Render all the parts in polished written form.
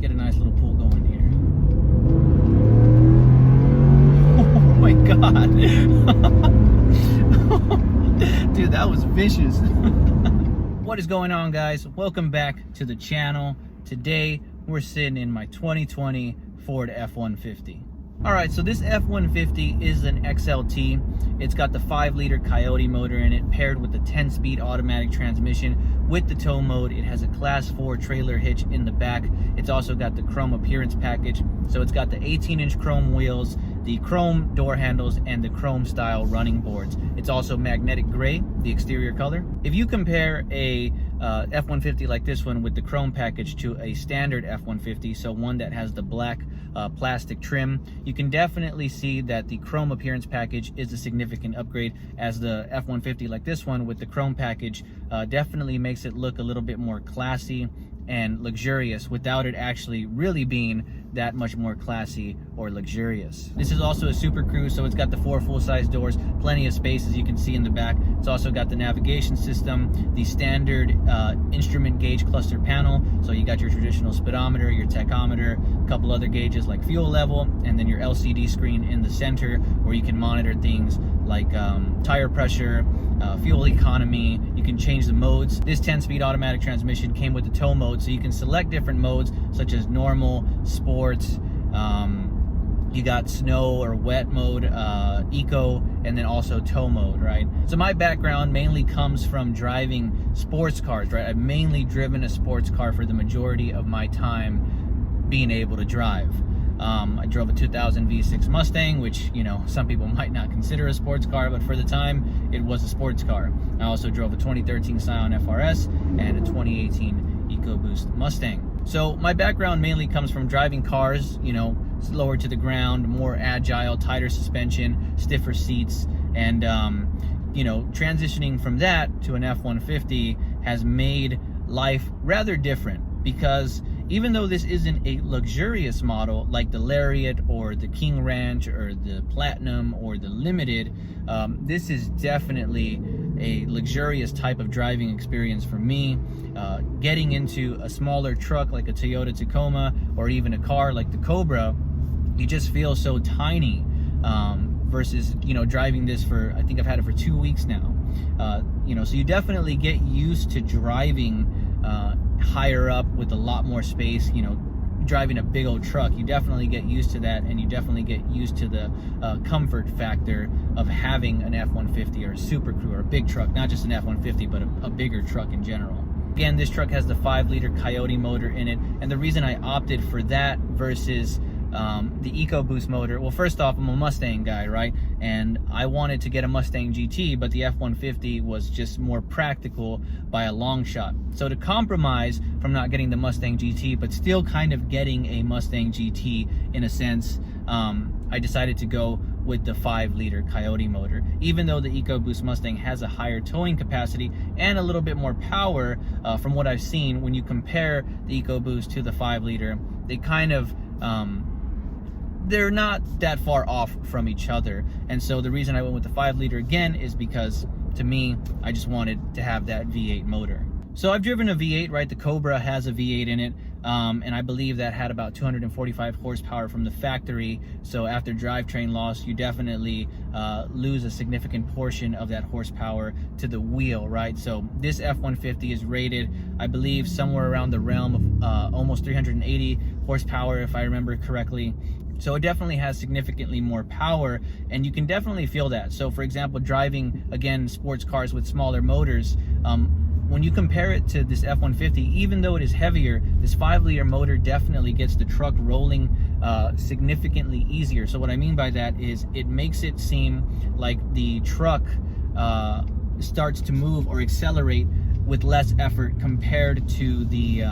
get a nice little pull going here. Oh my God. Dude, that was vicious. What is going on, guys? Welcome back to the channel. Today, we're sitting in my 2020 Ford F-150. All right, so this F-150 is an XLT. It's got the 5-liter Coyote motor in it, paired with the 10-speed automatic transmission with the tow mode. It has a Class 4 trailer hitch in the back. It's also got the chrome appearance package. So it's got the 18-inch chrome wheels, the chrome door handles, and the chrome style running boards. It's also magnetic gray, the exterior color. If you compare a F-150 like this one with the chrome package to a standard F-150, so one that has the black plastic trim, you can definitely see that the chrome appearance package is a significant upgrade, as the F-150 like this one with the chrome package definitely makes it look a little bit more classy and luxurious without it actually really being that much more classy or luxurious. This is also a Super Cruise, so it's got the 4 full-size doors, plenty of space as you can see in the back. It's also got the navigation system, the standard instrument gauge cluster panel, so you got your traditional speedometer, your tachometer, a couple other gauges like fuel level, and then your LCD screen in the center where you can monitor things like tire pressure, fuel economy. You can change the modes. This 10-speed automatic transmission came with the tow mode, so you can select different modes such as normal, sports, you got snow or wet mode, eco, and then also tow mode, right? So my background mainly comes from driving sports cars, right? I've mainly driven a sports car for the majority of my time being able to drive. I drove a 2000 V6 Mustang, which, you know, some people might not consider a sports car, but for the time, it was a sports car. I also drove a 2013 Scion FRS and a 2018 EcoBoost Mustang. So my background mainly comes from driving cars, you know, slower to the ground, more agile, tighter suspension, stiffer seats, and, you know, transitioning from that to an F-150 has made life rather different, because even though this isn't a luxurious model like the Lariat or the King Ranch or the Platinum or the Limited, this is definitely a luxurious type of driving experience for me. Getting into a smaller truck like a Toyota Tacoma or even a car like the Cobra, you just feel so tiny versus, you know, driving this for, I think I've had it for 2 weeks now. You know, so you definitely get used to driving higher up with a lot more space. You know, driving a big old truck, you definitely get used to that, and you definitely get used to the comfort factor of having an F-150 or a Super Crew or a big truck, not just an F-150, but a bigger truck in general. Again, this truck has the 5-liter Coyote motor in it, and the reason I opted for that versus the EcoBoost motor, well, first off, I'm a Mustang guy, right? And I wanted to get a Mustang GT, but the F-150 was just more practical by a long shot. So to compromise from not getting the Mustang GT, but still kind of getting a Mustang GT in a sense, I decided to go with the 5-liter Coyote motor. Even though the EcoBoost Mustang has a higher towing capacity and a little bit more power, from what I've seen, when you compare the EcoBoost to the 5-liter, they kind of, they're not that far off from each other. And so the reason I went with the 5-liter again is because, to me, I just wanted to have that V8 motor. So I've driven a V8, right? The Cobra has a V8 in it, and I believe that had about 245 horsepower from the factory. So after drivetrain loss, you definitely lose a significant portion of that horsepower to the wheel, right? So this F-150 is rated, I believe, somewhere around the realm of almost 380 horsepower, if I remember correctly. So it definitely has significantly more power, and you can definitely feel that. So for example, driving, again, sports cars with smaller motors, when you compare it to this F-150, even though it is heavier, this 5-liter motor definitely gets the truck rolling significantly easier. So what I mean by that is it makes it seem like the truck starts to move or accelerate with less effort compared to the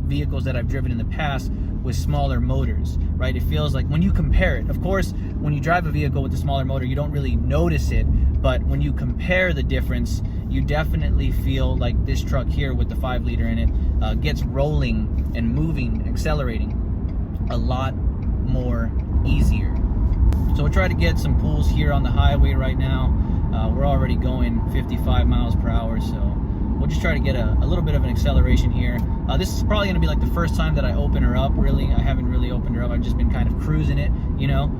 vehicles that I've driven in the past with smaller motors, right? It feels like when you compare it, of course, when you drive a vehicle with a smaller motor, you don't really notice it, but when you compare the difference, you definitely feel like this truck here with the 5-liter in it gets rolling and moving, accelerating a lot more easier. So we'll try to get some pulls here on the highway right now. We're already going 55 miles per hour, so we'll just try to get a little bit of an acceleration here. This is probably going to be like the first time that I open her up, really. I haven't really opened her up. I've just been kind of cruising it, you know.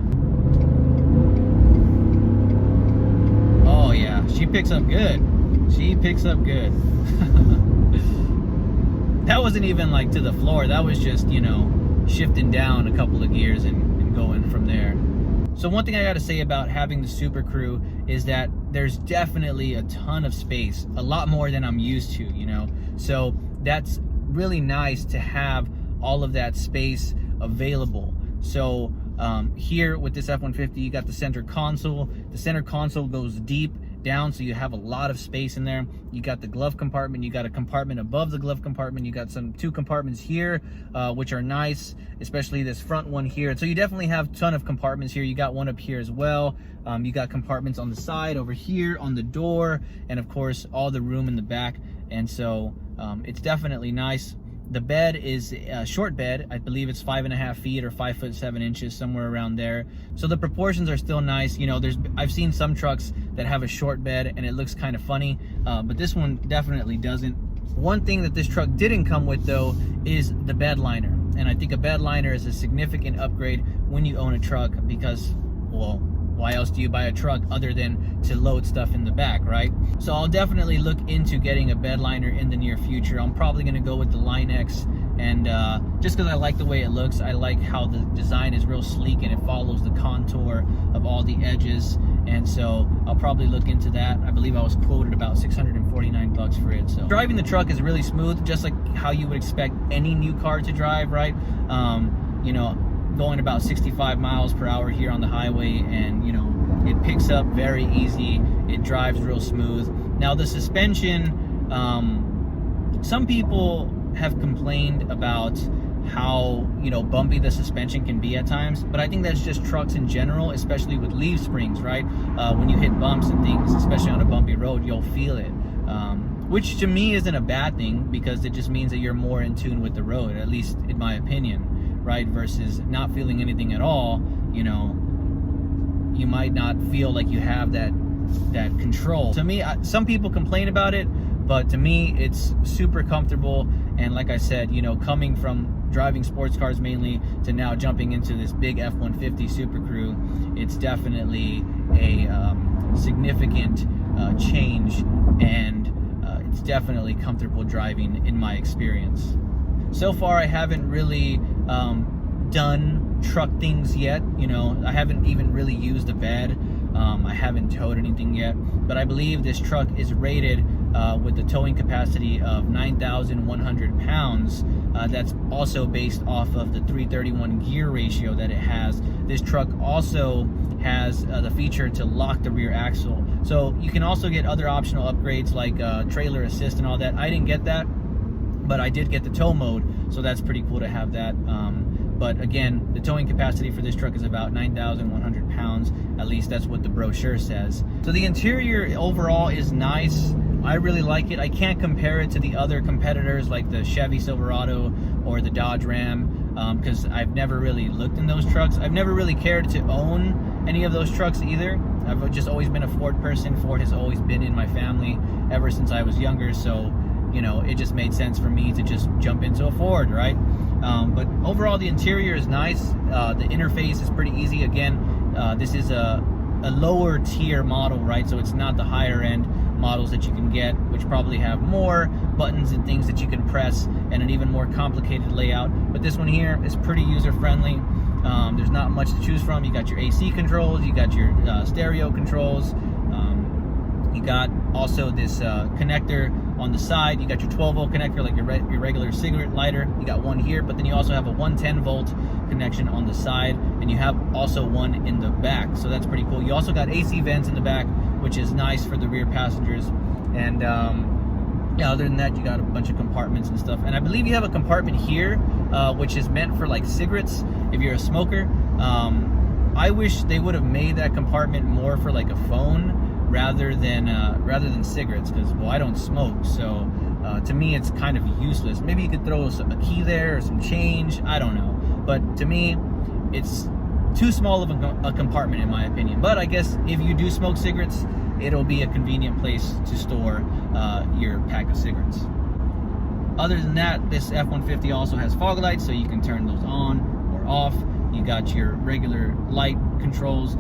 Oh yeah, she picks up good. She picks up good. That wasn't even like to the floor. That was just, you know, shifting down a couple of gears and going from there. So one thing I got to say about having the Super Crew is that there's definitely a ton of space, a lot more than I'm used to, you know. So that's really nice to have all of that space available. So here with this F-150, you got the center console. The center console goes deep down, so you have a lot of space in there. You got the glove compartment, you got a compartment above the glove compartment, you got two compartments here, which are nice, especially this front one here. So you definitely have a ton of compartments here. You got one up here as well. You got compartments on the side, over here, on the door, and of course all the room in the back. And so it's definitely nice. The bed is a short bed. I believe it's 5.5 feet or 5'7", somewhere around there. So the proportions are still nice. You know, I've seen some trucks that have a short bed and it looks kind of funny, but this one definitely doesn't. One thing that this truck didn't come with though is the bed liner. And I think a bed liner is a significant upgrade when you own a truck because, well, why else do you buy a truck other than to load stuff in the back, right? So I'll definitely look into getting a bed liner in the near future. I'm probably gonna go with the Line X, and just because I like the way it looks, I like how the design is real sleek and it follows the contour of all the edges, and so I'll probably look into that. I believe I was quoted about 649 bucks for it. So driving the truck is really smooth, just like how you would expect any new car to drive, right? You know, going about 65 miles per hour here on the highway, and you know, it picks up very easy. It drives real smooth. Now the suspension, some people have complained about how, you know, bumpy the suspension can be at times, but I think that's just trucks in general, especially with leaf springs, right? When you hit bumps and things, especially on a bumpy road, you'll feel it, which to me isn't a bad thing because it just means that you're more in tune with the road, at least in my opinion. Right, versus not feeling anything at all. You know, you might not feel like you have that control. To me, some people complain about it, but to me it's super comfortable. And like I said, you know, coming from driving sports cars mainly to now jumping into this big F-150 Super Crew, it's definitely a significant change, and it's definitely comfortable driving in my experience. So far I haven't really done truck things yet. You know, I haven't even really used a bed. I haven't towed anything yet, but I believe this truck is rated with the towing capacity of 9,100 pounds. That's also based off of the 331 gear ratio that it has. This truck also has the feature to lock the rear axle. So you can also get other optional upgrades like trailer assist and all that. I didn't get that, but I did get the tow mode, so that's pretty cool to have that. But again, the towing capacity for this truck is about 9,100 pounds. At least that's what the brochure says. So the interior overall is nice. I really like it. I can't compare it to the other competitors like the Chevy Silverado or the Dodge Ram, because I've never really looked in those trucks. I've never really cared to own any of those trucks either. I've just always been a Ford person. Ford has always been in my family ever since I was younger, so you know, it just made sense for me to just jump into a Ford, right? But overall, the interior is nice. The interface is pretty easy. Again, this is a lower tier model, right? So it's not the higher end models that you can get, which probably have more buttons and things that you can press and an even more complicated layout. But this one here is pretty user friendly. There's not much to choose from. You got your AC controls, you got your stereo controls, you got also this connector on the side. You got your 12-volt connector like your regular cigarette lighter. You got one here, but then you also have a 110-volt connection on the side, and you have also one in the back, so that's pretty cool. You also got AC vents in the back, which is nice for the rear passengers. And yeah, other than that, you got a bunch of compartments and stuff. And I believe you have a compartment here, which is meant for like cigarettes if you're a smoker. I wish they would have made that compartment more for like a phone rather than cigarettes, because, well, I don't smoke, so to me it's kind of useless. Maybe you could throw a key there or some change, I don't know, but to me it's too small of a compartment in my opinion. But I guess if you do smoke cigarettes, it'll be a convenient place to store your pack of cigarettes. Other than that, this F-150 also has fog lights, so you can turn those on or off. You got your regular light controls.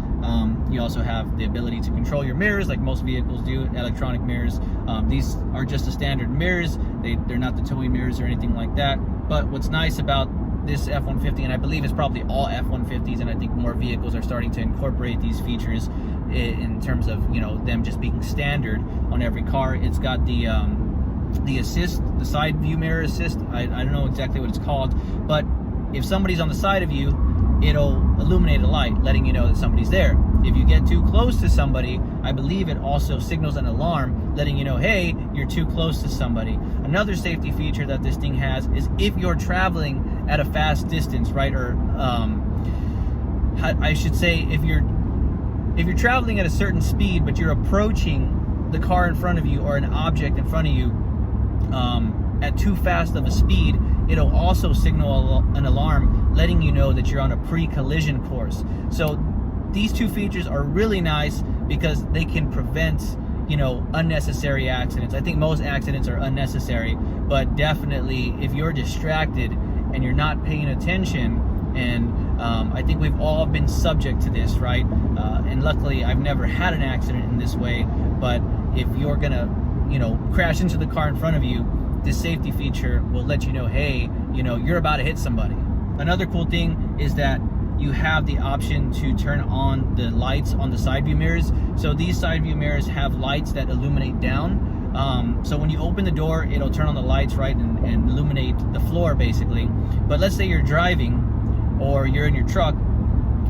You also have the ability to control your mirrors like most vehicles do, electronic mirrors. These are just the standard mirrors. They're not the towing mirrors or anything like that. But what's nice about this F-150, and I believe it's probably all F-150s, and I think more vehicles are starting to incorporate these features in terms of, you know, them just being standard on every car. It's got the assist, the side view mirror assist. I don't know exactly what it's called, but if somebody's on the side of you, it'll illuminate a light letting you know that somebody's there. If you get too close to somebody, I believe it also signals an alarm letting you know, hey, you're too close to somebody. Another safety feature that this thing has is if you're traveling at a fast distance, right, or I should say if you're traveling at a certain speed but you're approaching the car in front of you or an object in front of you at too fast of a speed, it'll also signal an alarm letting you know that you're on a pre-collision course. So these two features are really nice because they can prevent, you know, unnecessary accidents. I think most accidents are unnecessary, but definitely if you're distracted and you're not paying attention, and I think we've all been subject to this, right? And luckily I've never had an accident in this way, but if you're gonna, you know, crash into the car in front of you, this safety feature will let you know, hey, you know, you're about to hit somebody. Another cool thing is that you have the option to turn on the lights on the side view mirrors. So these side view mirrors have lights that illuminate down. So when you open the door, it'll turn on the lights, right, and illuminate the floor basically. But let's say you're driving or you're in your truck,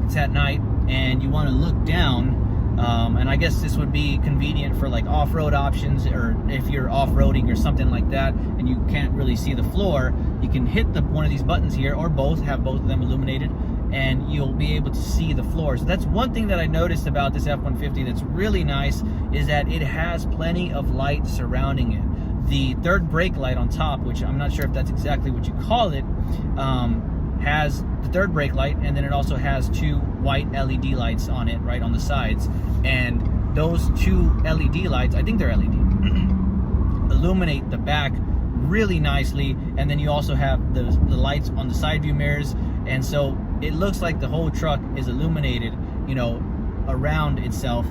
it's at night, and you want to look down. And I guess this would be convenient for like off-road options, or if you're off-roading or something like that and you can't really see the floor, you can hit one of these buttons here, or both, have both of them illuminated, and you'll be able to see the floor. So that's one thing that I noticed about this F-150 that's really nice, is that it has plenty of light surrounding it. The third brake light on top, which I'm not sure if that's exactly what you call it, has the third brake light, and then it also has two white LED lights on it, right on the sides. And those two LED lights, I think they're LED, illuminate the back really nicely. And then you also have the lights on the side view mirrors, and so it looks like the whole truck is illuminated, you know, around itself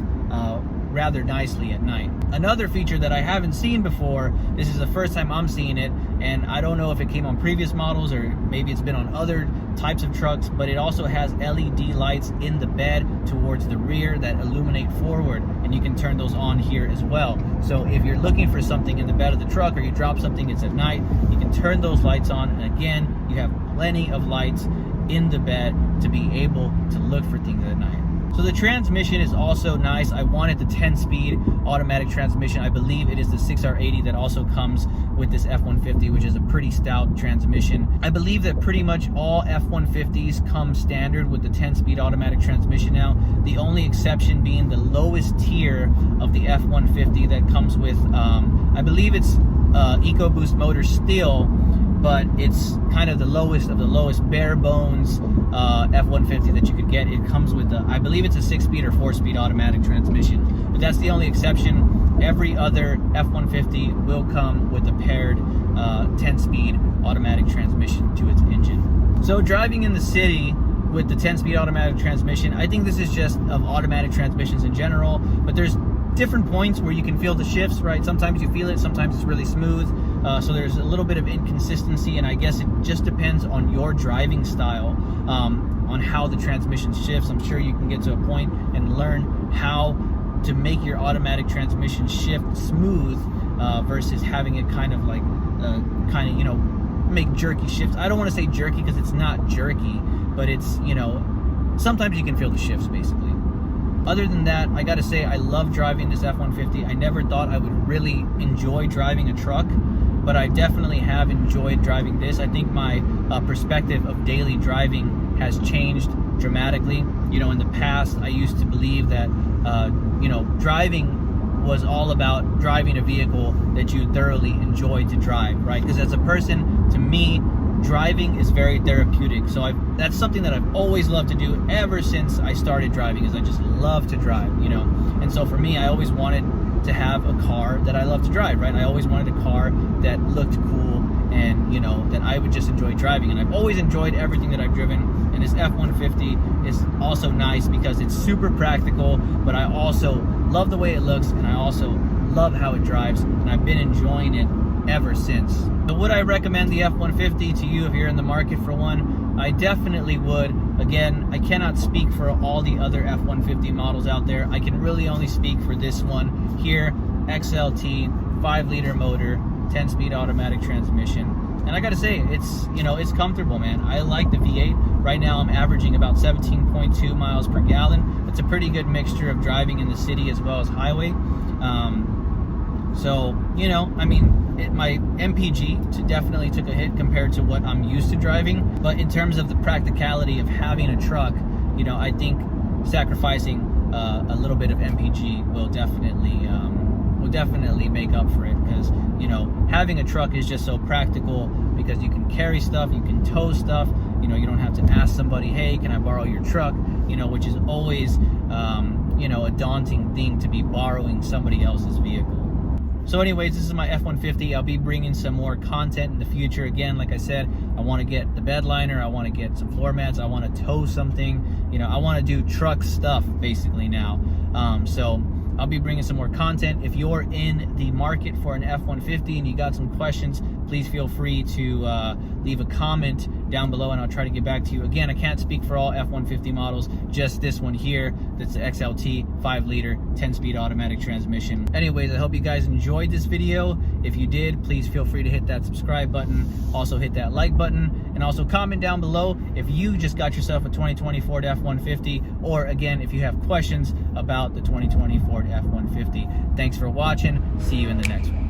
rather nicely at night. Another feature that I haven't seen before, this is the first time I'm seeing it, and I don't know if it came on previous models or maybe it's been on other types of trucks, but it also has LED lights in the bed towards the rear that illuminate forward, and you can turn those on here as well. So if you're looking for something in the bed of the truck, or you drop something, it's at night, you can turn those lights on, and again, you have plenty of lights in the bed to be able to look for things at night. So the transmission is also nice. I wanted the 10-speed automatic transmission. I believe it is the 6R80 that also comes with this F-150, which is a pretty stout transmission. I believe that pretty much all F-150s come standard with the 10-speed automatic transmission now. The only exception being the lowest tier of the F-150 that comes with, I believe it's EcoBoost motor still, but it's kind of the lowest of the lowest bare bones F-150 that you could get. It comes with I believe it's a 6-speed or 4-speed automatic transmission, but that's the only exception. Every other F-150 will come with a paired 10-speed automatic transmission to its engine. So driving in the city with the 10-speed automatic transmission, I think this is just of automatic transmissions in general, but there's different points where you can feel the shifts, right? Sometimes you feel it, sometimes it's really smooth. So there's a little bit of inconsistency, and I guess it just depends on your driving style, on how the transmission shifts. I'm sure you can get to a point and learn how to make your automatic transmission shift smooth versus having it kind of like, you know, make jerky shifts. I don't want to say jerky because it's not jerky, but it's, you know, sometimes you can feel the shifts basically. Other than that, I gotta say, I love driving this F-150. I never thought I would really enjoy driving a truck, but I definitely have enjoyed driving this. I think my perspective of daily driving has changed dramatically. You know, in the past, I used to believe that, you know, driving was all about driving a vehicle that you thoroughly enjoyed to drive, right? Because as a person, to me, driving is very therapeutic. So that's something that I've always loved to do ever since I started driving, is I just love to drive, you know. And so for me, I always wanted to have a car that I love to drive, right? I always wanted a car that looked cool and, you know, that I would just enjoy driving. And I've always enjoyed everything that I've driven. And this F-150 is also nice because it's super practical, but I also love the way it looks, and I also love how it drives, and I've been enjoying it ever since. So would I recommend the F-150 to you if you're in the market for one? I definitely would. Again, I cannot speak for all the other F-150 models out there. I can really only speak for this one here, XLT, 5-liter motor, 10-speed automatic transmission. And I gotta say, it's, you know, it's comfortable, man. I like the V8. Right now I'm averaging about 17.2 miles per gallon. It's a pretty good mixture of driving in the city as well as highway. So, you know, I mean, my MPG definitely took a hit compared to what I'm used to driving. But in terms of the practicality of having a truck, you know, I think sacrificing a little bit of MPG will definitely make up for it, because, you know, having a truck is just so practical because you can carry stuff, you can tow stuff, you know, you don't have to ask somebody, hey, can I borrow your truck, you know, which is always, you know, a daunting thing to be borrowing somebody else's vehicle. So anyways, this is my F-150. I'll be bringing some more content in the future. Again, like I said, I want to get the bed liner, I want to get some floor mats, I want to tow something, you know, I want to do truck stuff basically now. So I'll be bringing some more content. If you're in the market for an F-150 and you got some questions, please feel free to leave a comment down below and I'll try to get back to you. Again, I can't speak for all F-150 models, just this one here. That's the XLT 5-liter 10-speed automatic transmission. Anyways, I hope you guys enjoyed this video. If you did, please feel free to hit that subscribe button. Also hit that like button, and also comment down below if you just got yourself a 2020 Ford F-150, or again, if you have questions about the 2020 Ford F-150. Thanks for watching. See you in the next one.